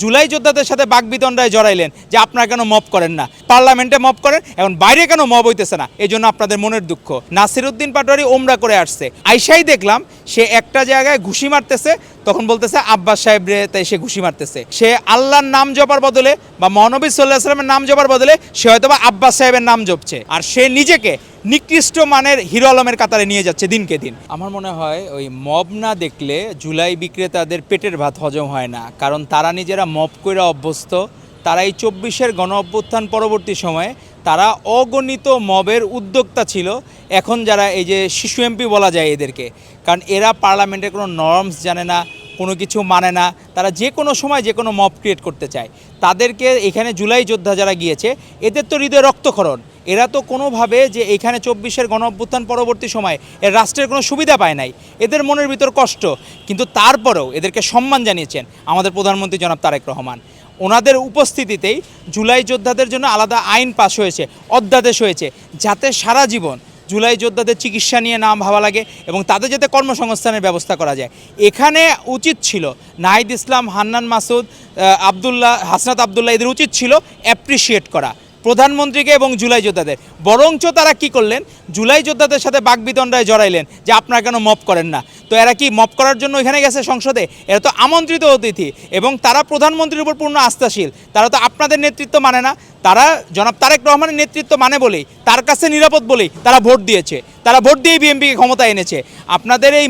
জুলাই যোদ্ধাদের সাথে বাকবিতণ্ডায় জড়াইলেন যে আপনারা কেন মব করেন না, পার্লামেন্টে মব করেন, এখন বাইরে কেন মব হইতেছে না, এই জন্য আপনাদের মনের দুঃখ। নাসিরউদ্দিন পাটোয়ারি ওমরা করে আসছে, আইসাই দেখলাম সে একটা জায়গায় ঘুষি মারতেছে, তখন বলতেছে আব্বাস সাহেব রে, তাই সে ঘুষি মারতেছে। সে আল্লাহর নাম জপার বদলে বা মহানবী সাল্লাল্লাহু আলাইহি সাল্লামের নাম জপার বদলে সে হয়তোবা আব্বাস সাহেবের নাম জপছে, আর সে নিজেকে নিকৃষ্ট মানের হিরো আলমের কাতারে নিয়ে যাচ্ছে দিনকে দিন। আমার মনে হয় ওই মব না দেখলে জুলাই বিক্রেতাদের পেটের ভাত হজম হয় না, কারণ তারা নিজেরা মব কইরা অভ্যস্ত। তারা এই ২৪-এর গণ অভ্যুত্থান পরবর্তী সময়ে তারা অগণিত মবের উদ্যোক্তা ছিল। এখন যারা এই যে শিশু এমপি বলা যায় এদেরকে, কারণ এরা পার্লামেন্টের কোনো নর্মস জানে না, কোনো কিছু মানে না, তারা যে কোনো সময় যে কোনো মব ক্রিয়েট করতে চায়। তাদেরকে এখানে জুলাই যোদ্ধা যারা গিয়েছে, এদের তো হৃদয় রক্তক্ষরণ। এরা তো কোনোভাবে যে এখানে ২৪-এর গণ অভ্যুত্থান পরবর্তী সময় এর রাষ্ট্রের কোনো সুবিধা পায় নাই, এদের মনের ভিতর কষ্ট, কিন্তু তারপরেও এদেরকে সম্মান জানিয়েছেন আমাদের প্রধানমন্ত্রী জনাব তারেক রহমান। ওনাদের উপস্থিতিতেই জুলাই যোদ্ধাদের জন্য আলাদা আইন পাশ হয়েছে, অধ্যাদেশ হয়েছে, যাতে সারা জীবন জুলাই যোদ্ধাদের চিকিৎসা নিয়ে না ভাবা লাগে এবং তাদের যাতে কর্মসংস্থানের ব্যবস্থা করা যায়। এখানে উচিত ছিল নাহিদ ইসলাম, হান্নান মাসুদ, হাসনাত আবদুল্লাহ, এদের উচিত ছিল অ্যাপ্রিসিয়েট করা প্রধানমন্ত্রীকে এবং জুলাই যোদ্ধাদের। বরঞ্চ তারা কি করলেন, জুলাই যোদ্ধাদের সাথে বাকবিতণ্ডায় জড়াইলেন যে আপনারা কেন মব করেন না। তো এরা কি মব করার জন্য এখানে গেছে সংসদে? এরা তো আমন্ত্রিত অতিথি এবং তারা প্রধানমন্ত্রীর উপর পূর্ণ আস্থাশীল। তারা তো আপনাদের নেতৃত্ব মানে না, তারা জনাব তারেক রহমানের নেতৃত্ব মানে বলেই, তার কাছে নিরাপদ বলেই তারা ভোট দিয়েছে, তারা ভোট দিয়ে বিএনপিকে ক্ষমতায় এনেছে। আপনাদের এই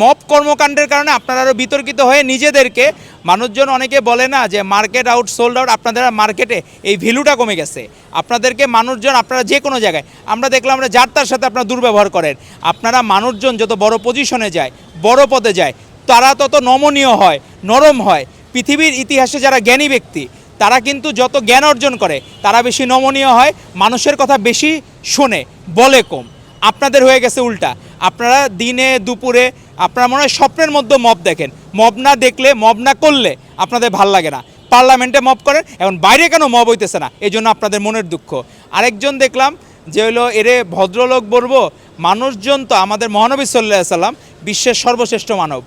মব কর্মকাণ্ডের কারণে আপনারা আরও বিতর্কিত হয়ে নিজেদেরকে, মানুষজন অনেকে বলে না যে মার্কেট আউট সোল্ড আউট, আপনাদের মার্কেটে এই ভ্যালুটা কমে গেছে। আপনাদেরকে মানুষজন, আপনারা যে কোনো জায়গায়, আমরা দেখলাম আমরা যার তার সাথে আপনারা দুর্ব্যবহার করেন। আপনারা মানুষজন যত বড় পজিশনে যায়, বড় পদে যায়, তারা তত নমনীয় হয়, নরম হয়। পৃথিবীর ইতিহাসে যারা জ্ঞানী ব্যক্তি, তারা কিন্তু যত জ্ঞান অর্জন করে তারা বেশি নমনীয় হয়, মানুষের কথা বেশি শোনে, বলে কম। আপনাদের হয়ে গেছে উল্টা। আপনারা দিনে দুপুরে আপনারা মনে হয় স্বপ্নের মধ্যে মব দেখেন, মব না দেখলে, মব না করলে আপনাদের ভাল লাগে না। পার্লামেন্টে মব করেন, এখন বাইরে কেন মব হইতেছে না, এই জন্য আপনাদের মনের দুঃখ। আরেকজন দেখলাম যে হলো এরে ভদ্রলোক বলবো, মানুষজন তো আমাদের মহানবী সাল্লাল্লাহু আলাইহি সাল্লাম বিশ্বের সর্বশ্রেষ্ঠ মানব,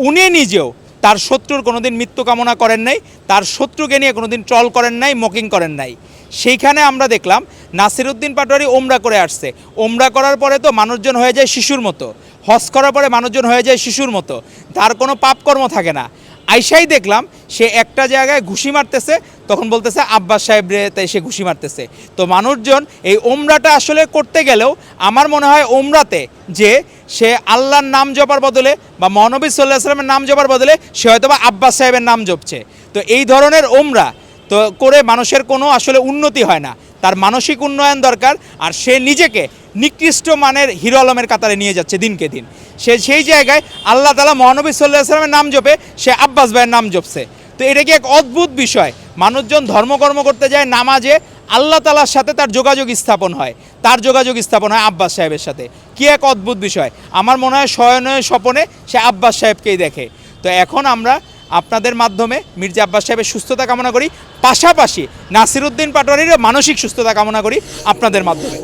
উনি নিজেও তার শত্রুর কোনোদিন মৃত্যু কামনা করেন নাই, তার শত্রুকে নিয়ে কোনোদিন ট্রল করেন নাই, মকিং করেন নাই। সেইখানে আমরা দেখলাম নাসিরউদ্দিন পাটোয়ারি ওমরা করে আসছে। ওমরা করার পরে তো মানুষজন হয়ে যায় শিশুর মতো, হজ করার পরে মানুষজন হয়ে যায় শিশুর মতো, তার কোনো পাপকর্ম থাকে না। আইসাই দেখলাম সে একটা জায়গায় ঘুষি মারতেছে, তখন বলতেছে আব্বাস সাহেব রে, তাই সে ঘুষি মারতেছে। তো মানুষজন এই ওমরাটা আসলে করতে গেলেও আমার মনে হয় ওমরাতে যে সে আল্লাহর নাম জপার বদলে বা মহানবী সাল্লাল্লাহু আলাইহি সাল্লামের নাম জপার বদলে সে হয়তোবা আব্বাস সাহেবের নাম জপছে। তো এই ধরনের ওমরা তো করে মানুষের কোনো আসলে উন্নতি হয় না, তার মানসিক উন্নয়ন দরকার। আর সে নিজেকে নিকৃষ্ট মানের হিরো আলমের কাতারে নিয়ে যাচ্ছে দিনকে দিন। সে সেই জায়গায় আল্লাহ তাআলা মহানবী সাল্লাল্লাহু আলাইহি সাল্লামের নাম জপে, সে আব্বাস ভাইয়ের নাম জপছে। তো এটা কি এক অদ্ভুত বিষয়। মানুষজন ধর্মকর্ম করতে যায়, নামাজে আল্লাহ তাআলার সাথে তার যোগাযোগ স্থাপন হয়, তার যোগাযোগ স্থাপন হয় আব্বাস সাহেবের সাথে। কি এক অদ্ভুত বিষয়। আমার মনে হয় শয়নে স্বপনে সে আব্বাস সাহেবকেই দেখে। তো এখন আমরা আপনাদের মাধ্যমে মির্জা আব্বাস সাহেবের সুস্থতা কামনা করি, পাশাপাশি নাসিরউদ্দিন পাটোয়ারিরও মানসিক সুস্থতা কামনা করি আপনাদের মাধ্যমে।